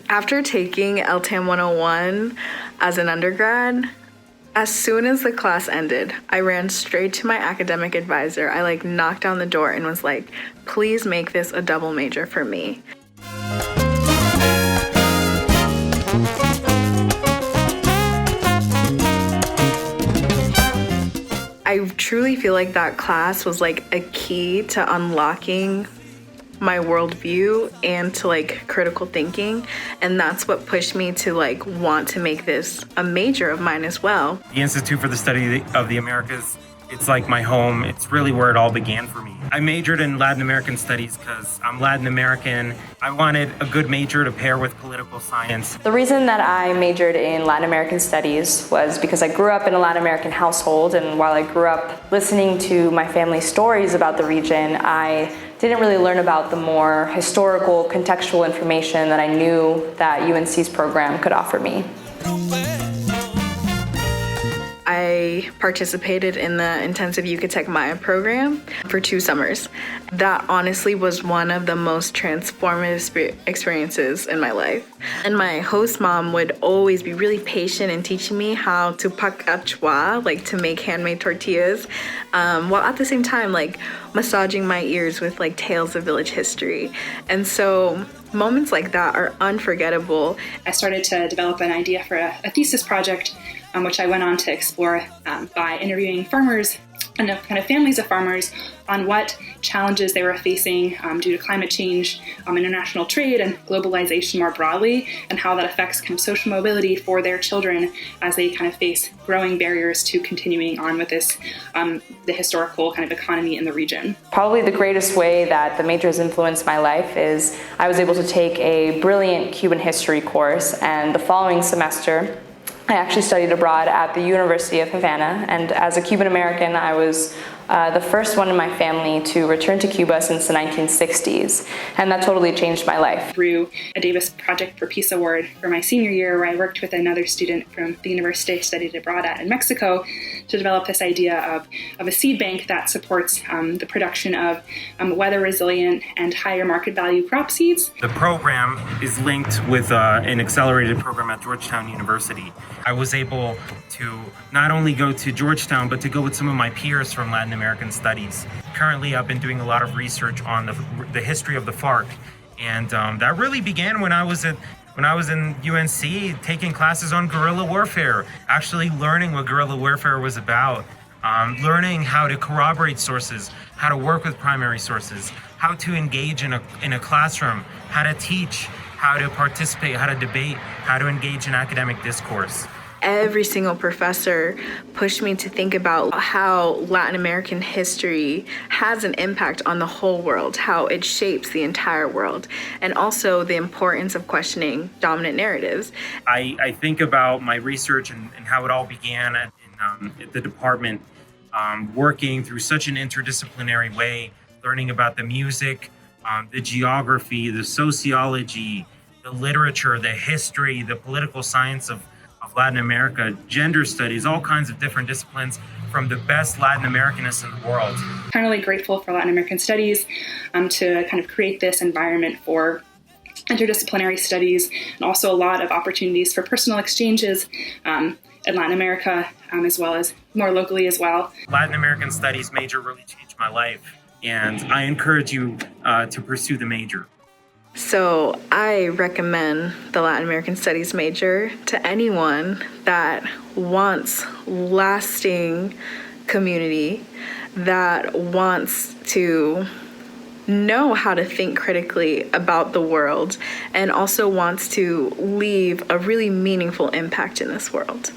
After taking LTAM 101 as an undergrad, as soon as the class ended, I ran straight to my academic advisor. I knocked on the door and was like, please make this a double major for me. I truly feel like that class was a key to unlocking my worldview and to critical thinking, and that's what pushed me to want to make this a major of mine as well. The Institute for the Study of the Americas, it's like my home. It's really where it all began for me. I majored in Latin American studies because I'm Latin American. I wanted a good major to pair with political science. The reason that I majored in Latin American studies was because I grew up in a Latin American household, and while I grew up listening to my family's stories about the region, I didn't really learn about the more historical, contextual information that I knew that UNC's program could offer me. I participated in the intensive Yucatec Maya program for 2 summers. That honestly was one of the most transformative experiences in my life. And my host mom would always be really patient in teaching me how to pacachua, to make handmade tortillas, while at the same time massaging my ears with tales of village history. And so moments like that are unforgettable. I started to develop an idea for a thesis project, which I went on to explore by interviewing farmers and kind of families of farmers on what challenges they were facing due to climate change, international trade, and globalization more broadly, and how that affects kind of social mobility for their children as they kind of face growing barriers to continuing on with this, the historical kind of economy in the region. Probably the greatest way that the major has influenced my life is I was able to take a brilliant Cuban history course, and the following semester, I actually studied abroad at the University of Havana, and as a Cuban American, I was the first one in my family to return to Cuba since the 1960s, and that totally changed my life. Through a Davis Project for Peace Award for my senior year, where I worked with another student from the university I studied abroad at in Mexico to develop this idea of a seed bank that supports the production of weather-resilient and higher market value crop seeds. The program is linked with an accelerated program at Georgetown University. I was able to not only go to Georgetown, but to go with some of my peers from Latin American studies. Currently, I've been doing a lot of research on the history of the FARC, and that really began when I was in UNC taking classes on guerrilla warfare, actually learning what guerrilla warfare was about, learning how to corroborate sources, how to work with primary sources, how to engage in a classroom, how to teach, how to participate, how to debate, how to engage in academic discourse. Every single professor pushed me to think about how Latin American history has an impact on the whole world, how it shapes the entire world, and also the importance of questioning dominant narratives. I think about my research and how it all began at the department, working through such an interdisciplinary way, learning about the music, the geography, the sociology, the literature, the history, the political science of Latin America, gender studies, all kinds of different disciplines from the best Latin Americanists in the world. I'm really grateful for Latin American studies to kind of create this environment for interdisciplinary studies, and also a lot of opportunities for personal exchanges in Latin America, as well as more locally as well. Latin American studies major really changed my life, and I encourage you to pursue the major. So I recommend the Latin American Studies major to anyone that wants lasting community, that wants to know how to think critically about the world, and also wants to leave a really meaningful impact in this world.